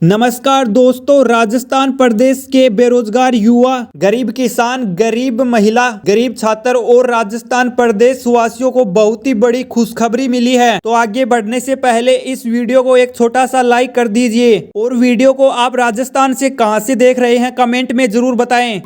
नमस्कार दोस्तों, राजस्थान प्रदेश के बेरोजगार युवा, गरीब किसान, गरीब महिला, गरीब छात्र और राजस्थान प्रदेश वासियों को बहुत ही बड़ी खुशखबरी मिली है। तो आगे बढ़ने से पहले इस वीडियो को एक छोटा सा लाइक कर दीजिए और वीडियो को आप राजस्थान से कहां से देख रहे हैं कमेंट में जरूर बताएं।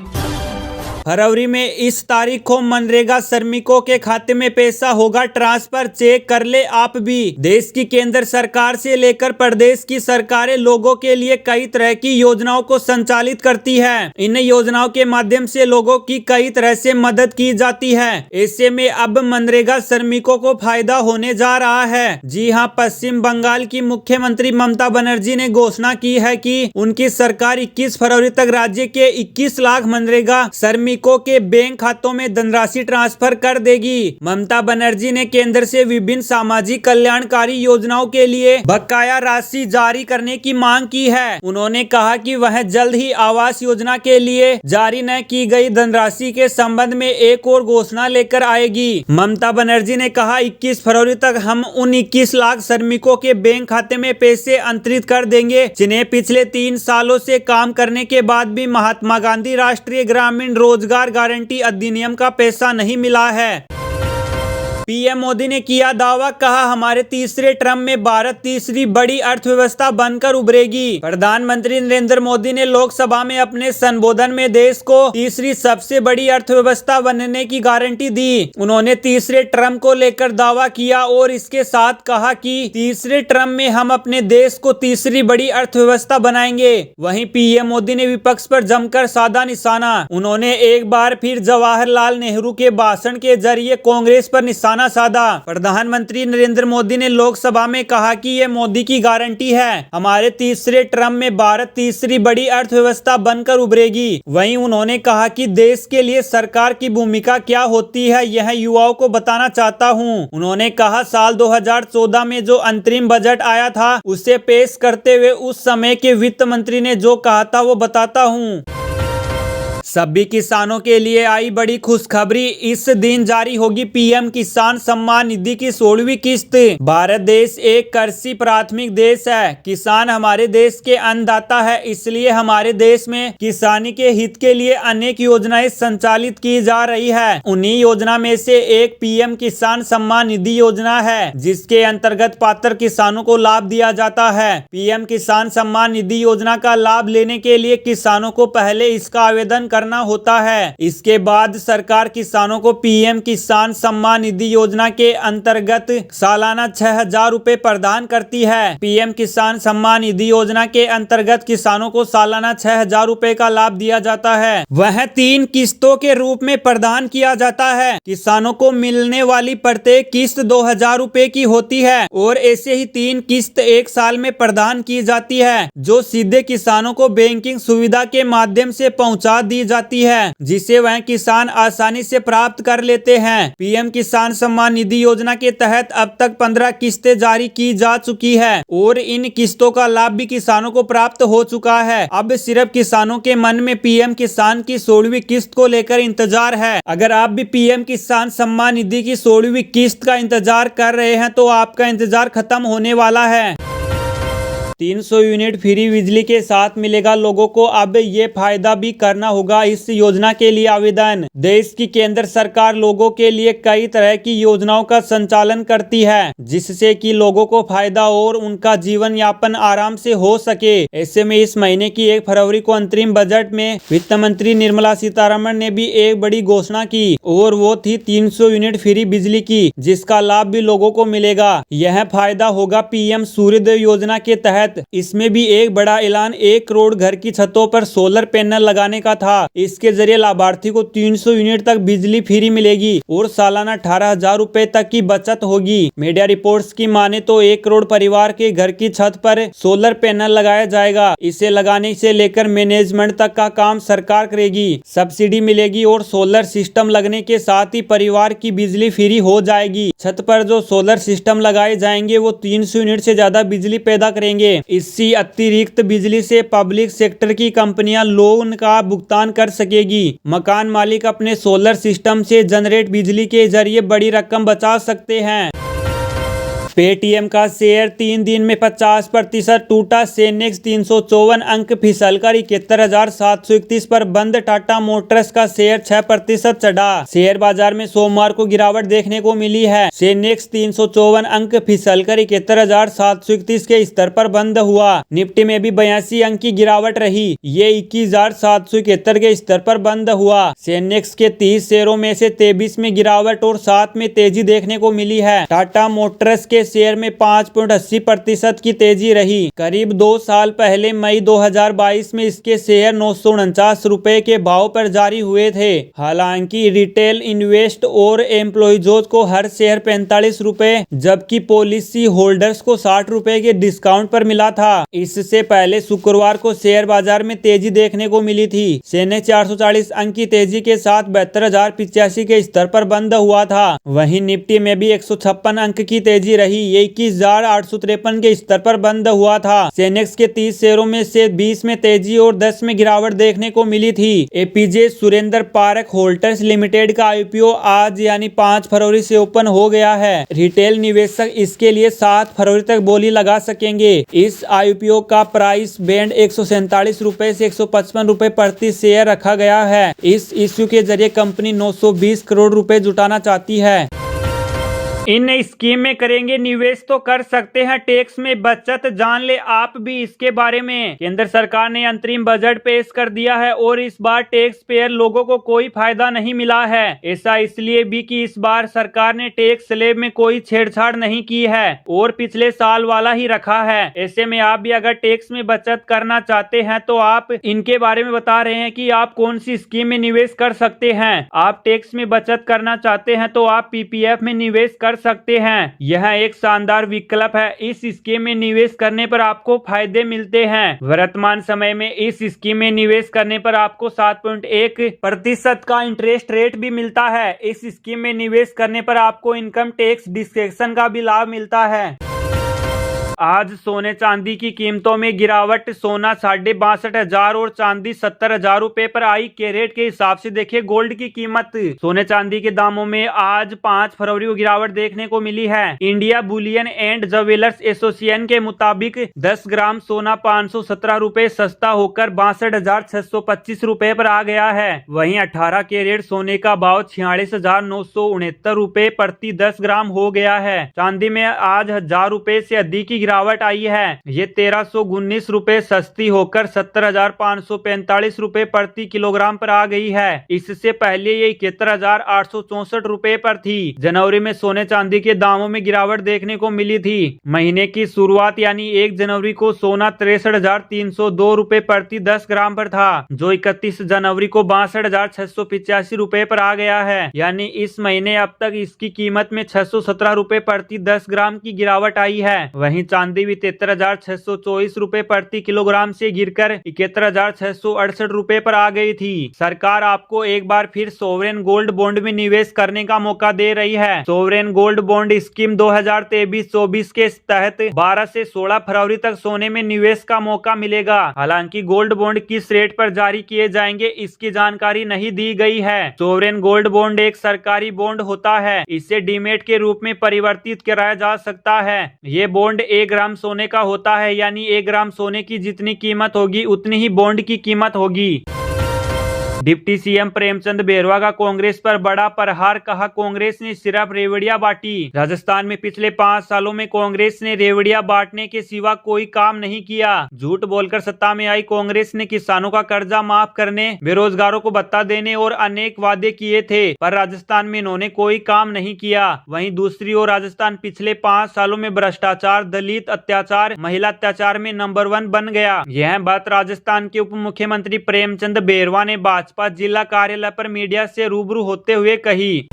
फरवरी में इस तारीख को मनरेगा श्रमिकों के खाते में पैसा होगा ट्रांसफर, चेक कर ले आप भी। देश की केंद्र सरकार से लेकर प्रदेश की सरकारें लोगों के लिए कई तरह की योजनाओं को संचालित करती है। इन योजनाओं के माध्यम से लोगों की कई तरह से मदद की जाती है। ऐसे में अब मनरेगा श्रमिकों को फायदा होने जा रहा है। जी हां, पश्चिम बंगाल की मुख्यमंत्री ममता बनर्जी ने घोषणा की है कि उनकी सरकार 21 फरवरी तक राज्य के 21 लाख मनरेगा श्रमिकों के बैंक खातों में धनराशि ट्रांसफर कर देगी। ममता बनर्जी ने केंद्र से विभिन्न सामाजिक कल्याणकारी योजनाओं के लिए बकाया राशि जारी करने की मांग की है। उन्होंने कहा कि वह जल्द ही आवास योजना के लिए जारी न की गई धनराशि के संबंध में एक और घोषणा लेकर आएगी। ममता बनर्जी ने कहा, 21 फरवरी तक हम उन 21 लाख श्रमिकों के बैंक खाते में पैसे अंतरित कर देंगे जिन्हें पिछले 3 सालों से काम करने के बाद भी महात्मा गांधी राष्ट्रीय ग्रामीण रोजगार गारंटी अधिनियम का पैसा नहीं मिला है। पीएम मोदी ने किया दावा, कहा हमारे तीसरे टर्म में भारत तीसरी बड़ी अर्थव्यवस्था बनकर उभरेगी। प्रधानमंत्री नरेंद्र मोदी ने लोकसभा में अपने संबोधन में देश को तीसरी सबसे बड़ी अर्थव्यवस्था बनने की गारंटी दी। उन्होंने तीसरे टर्म को लेकर दावा किया और इसके साथ कहा कि तीसरे टर्म में हम अपने देश को तीसरी बड़ी अर्थव्यवस्था बनाएंगे। वहीं पीएम मोदी ने विपक्ष पर जमकर साधा निशाना। उन्होंने एक बार फिर जवाहरलाल नेहरू के भाषण के जरिए कांग्रेस पर निशाना साधा। प्रधानमंत्री नरेंद्र मोदी ने लोकसभा में कहा कि ये मोदी की गारंटी है, हमारे तीसरे टर्म में भारत तीसरी बड़ी अर्थव्यवस्था बनकर उभरेगी। वहीं उन्होंने कहा कि देश के लिए सरकार की भूमिका क्या होती है यह युवाओं को बताना चाहता हूं। उन्होंने कहा, साल 2014 में जो अंतरिम बजट आया था उसे पेश करते हुए उस समय के वित्त मंत्री ने जो कहा था वो बताता हूं। सभी किसानों के लिए आई बड़ी खुशखबरी, इस दिन जारी होगी पीएम किसान सम्मान निधि की 16वीं किस्त। भारत देश एक कृषि प्राथमिक देश है। किसान हमारे देश के अन्नदाता है, इसलिए हमारे देश में किसानी के हित के लिए अनेक योजनाएं संचालित की जा रही है। उन्हीं योजना में से एक पीएम किसान सम्मान निधि योजना है, जिसके अंतर्गत पात्र किसानों को लाभ दिया जाता है। पीएम किसान सम्मान निधि योजना का लाभ लेने के लिए किसानों को पहले इसका आवेदन करना होता है। इसके बाद सरकार किसानों को पीएम किसान सम्मान निधि योजना के अंतर्गत सालाना 6,000 रुपए प्रदान करती है। पीएम किसान सम्मान निधि योजना के अंतर्गत किसानों को सालाना 6,000 रुपए का लाभ दिया जाता है। वह 3 किस्तों के रूप में प्रदान किया जाता है। किसानों को मिलने वाली प्रत्येक किस्त 2,000 रुपए की होती है और ऐसे ही 3 किस्त एक साल में प्रदान की जाती है, जो सीधे किसानों को बैंकिंग सुविधा के माध्यम से पहुंचा दी जाती है, जिसे वह किसान आसानी से प्राप्त कर लेते हैं। पीएम किसान सम्मान निधि योजना के तहत अब तक 15 किस्तें जारी की जा चुकी है और इन किस्तों का लाभ भी किसानों को प्राप्त हो चुका है। अब सिर्फ किसानों के मन में पीएम किसान की 16वीं किस्त को लेकर इंतजार है। अगर आप भी पीएम किसान सम्मान निधि की 16वीं किस्त का इंतजार कर रहे हैं तो आपका इंतजार खत्म होने वाला है। 300 यूनिट फ्री बिजली के साथ मिलेगा लोगों को, अब ये फायदा भी करना होगा। इस योजना के लिए आवेदन। देश की केंद्र सरकार लोगों के लिए कई तरह की योजनाओं का संचालन करती है, जिससे कि लोगों को फायदा और उनका जीवन यापन आराम से हो सके। ऐसे में इस महीने की 1 फरवरी को अंतरिम बजट में वित्त मंत्री निर्मला सीतारमण ने भी एक बड़ी घोषणा की और वो थी 300 यूनिट फ्री बिजली की, जिसका लाभ भी लोगों को मिलेगा। यह फायदा होगा पीएम सूर्योदय योजना के तहत। इसमें भी एक बड़ा ऐलान 1 करोड़ घर की छतों पर सोलर पैनल लगाने का था। इसके जरिए लाभार्थी को 300 यूनिट तक बिजली फ्री मिलेगी और सालाना 18,000 रुपए तक की बचत होगी। मीडिया रिपोर्ट्स की माने तो 1 करोड़ परिवार के घर की छत पर सोलर पैनल लगाया जाएगा। इसे लगाने से लेकर मैनेजमेंट तक का काम सरकार करेगी। सब्सिडी मिलेगी और सोलर सिस्टम लगने के साथ ही परिवार की बिजली फ्री हो जाएगी। छत पर जो सोलर सिस्टम लगाए जाएंगे वो 300 यूनिट से ज्यादा बिजली पैदा करेंगे। इससे अतिरिक्त बिजली से पब्लिक सेक्टर की कंपनियां लोन का भुगतान कर सकेगी। मकान मालिक अपने सोलर सिस्टम से जनरेट बिजली के जरिए बड़ी रकम बचा सकते हैं। पेटीएम का शेयर 3 दिन में 50% टूटा। सेनेक्स 354 अंक फिसलकर 71,731 पर बंद। टाटा मोटर्स का शेयर 6% चढ़ा। शेयर बाजार में सोमवार को गिरावट देखने को मिली है। सेनेक्स 354 अंक फिसलकर 71,731 के स्तर पर बंद हुआ। निफ्टी में भी 82 अंक की गिरावट रही। ये 21,771 के स्तर पर बंद हुआ। सेनेक्स के 30 शेयरों में से 23 में गिरावट और 7 में तेजी देखने को मिली है। टाटा मोटर्स के शेयर में 5.80% की तेजी रही। करीब 2 साल पहले मई 2022 में इसके शेयर 949 रुपए के भाव पर जारी हुए थे। हालांकि रिटेल इन्वेस्ट और एम्प्लॉइजों को हर शेयर 45 रुपए जबकि पॉलिसी होल्डर्स को 60 रुपए के डिस्काउंट पर मिला था। इससे पहले शुक्रवार को शेयर बाजार में तेजी देखने को मिली थी। सेनेक्स 440 अंक की तेजी के साथ 72,085 के स्तर पर बंद हुआ था। वहीं निफ्टी में भी 156 अंक की तेजी रही। ये 21,853 के स्तर पर बंद हुआ था। सेनेक्स के 30 शेयरों में से 20 में तेजी और 10 में गिरावट देखने को मिली थी। APJ Surendra park holders limited का आईपीओ आज यानी 5 फरवरी से ओपन हो गया है। रिटेल निवेशक इसके लिए 7 फरवरी तक बोली लगा सकेंगे। इस आईपीओ का प्राइस बैंड 147 रुपए से 155 रुपए प्रति शेयर रखा गया है। इस इश्यू के जरिए कंपनी 920 करोड़ रुपए जुटाना चाहती है। इन स्कीम में करेंगे निवेश तो कर सकते हैं टैक्स में बचत। जान ले आप भी इसके बारे में। केंद्र सरकार ने अंतरिम बजट पेश कर दिया है और इस बार टैक्स पेयर लोगों को कोई फायदा नहीं मिला है। ऐसा इसलिए भी कि इस बार सरकार ने टैक्स स्लैब में कोई छेड़छाड़ नहीं की है और पिछले साल वाला ही रखा है। ऐसे में आप भी अगर टैक्स में बचत करना चाहते हैं तो आप इनके बारे में बता रहे हैं कि आप कौन सी स्कीम में निवेश कर सकते हैं। आप टैक्स में बचत करना चाहते हैं तो आप पीपीएफ में निवेश कर सकते हैं। यह एक शानदार विकल्प है। इस स्कीम में निवेश करने पर आपको फायदे मिलते हैं। वर्तमान समय में इस स्कीम में निवेश करने पर आपको 7.1% का इंटरेस्ट रेट भी मिलता है। इस स्कीम में निवेश करने पर आपको इनकम टैक्स डिडक्शन का भी लाभ मिलता है। आज सोने चांदी की कीमतों में गिरावट। सोना 62,500 और चांदी 70,000 रुपए पर आई। कैरेट के हिसाब से देखिए गोल्ड की कीमत। सोने चांदी के दामों में आज 5 फरवरी को गिरावट देखने को मिली है। India Boolean and jewellers association के मुताबिक 10 ग्राम सोना 517 रुपए सस्ता होकर 62,625 रुपए पर आ गया है। वहीं 18 कैरेट सोने का भाव 46,969 रुपए प्रति 10 ग्राम हो गया है। चांदी में आज 1,000 रुपए से अधिक की गिरावट आई है। ये 1,319 रुपए सस्ती होकर 70,545 रुपए प्रति किलोग्राम पर आ गई है। इससे पहले ये 71,864 रुपए पर थी। जनवरी में सोने चांदी के दामों में गिरावट देखने को मिली थी। महीने की शुरुआत यानी 1 जनवरी को सोना 63,302 रुपए प्रति 10 ग्राम पर था, जो 31 जनवरी को 62,685 रुपए पर आ गया है। यानी इस महीने अब तक इसकी कीमत में 617 रुपए प्रति 10 ग्राम की गिरावट आई है। वहीं चांदी भी 73,624 रुपए प्रति किलोग्राम से गिरकर 71,668 रुपए पर आ गई थी। सरकार आपको एक बार फिर सोवरेन गोल्ड बॉन्ड में निवेश करने का मौका दे रही है। सोवरेन गोल्ड बॉन्ड स्कीम 2023-24 के तहत 12 से 16 फरवरी तक सोने में निवेश का मौका मिलेगा। हालांकि गोल्ड बॉन्ड किस रेट पर जारी किए जाएंगे इसकी जानकारी नहीं दी गई है। सोवरेन गोल्ड बॉन्ड एक सरकारी बॉन्ड होता है। इसे डीमेट के रूप में परिवर्तित कराया जा सकता है। ये बॉन्ड 1 ग्राम सोने का होता है, यानी 1 ग्राम सोने की जितनी कीमत होगी उतनी ही बॉन्ड की कीमत होगी। डिप्टी सीएम प्रेमचंद बैरवा का कांग्रेस पर बड़ा प्रहार। कहा कांग्रेस ने सिर्फ रेवड़ियां बांटी। राजस्थान में पिछले 5 सालों में कांग्रेस ने रेवड़ियां बांटने के सिवा कोई काम नहीं किया। झूठ बोलकर सत्ता में आई कांग्रेस ने किसानों का कर्जा माफ करने, बेरोजगारों को भत्ता देने और अनेक वादे किए थे, पर राजस्थान में इन्होंने कोई काम नहीं किया। वहीं दूसरी ओर राजस्थान पिछले 5 सालों में भ्रष्टाचार, दलित अत्याचार, महिला अत्याचार में नंबर 1 बन गया। यह बात राजस्थान के उप मुख्यमंत्री प्रेमचंद बैरवा ने भाजपा जिला कार्यालय पर मीडिया से रूबरू होते हुए कही।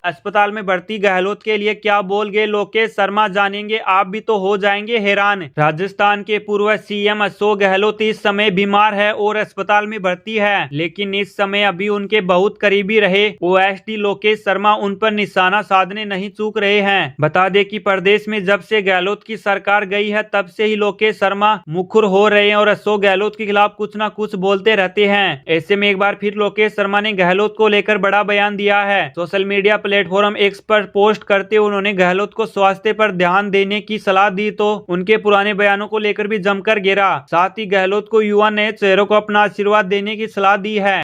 अस्पताल में भर्ती गहलोत के लिए क्या बोल गए लोकेश शर्मा, जानेंगे, आप भी तो हो जाएंगे हैरान। राजस्थान के पूर्व सीएम अशोक गहलोत इस समय बीमार है और अस्पताल में भर्ती है, लेकिन इस समय अभी उनके बहुत करीबी रहे ओएसडी लोकेश शर्मा उन पर निशाना साधने नहीं चूक रहे हैं। बता दें कि प्रदेश में जब से गहलोत की सरकार गई है तब से ही लोकेश शर्मा मुखर हो रहे हैं और अशोक गहलोत के खिलाफ कुछ न कुछ बोलते रहते हैं। ऐसे में एक बार फिर लोकेश शर्मा ने गहलोत को लेकर बड़ा बयान दिया है। सोशल मीडिया प्लेटफॉर्म एक्स पर पोस्ट करते हुए उन्होंने गहलोत को स्वास्थ्य पर ध्यान देने की सलाह दी तो उनके पुराने बयानों को लेकर भी जमकर घेरा। साथ ही गहलोत को युवा नए चेहरों को अपना आशीर्वाद देने की सलाह दी है।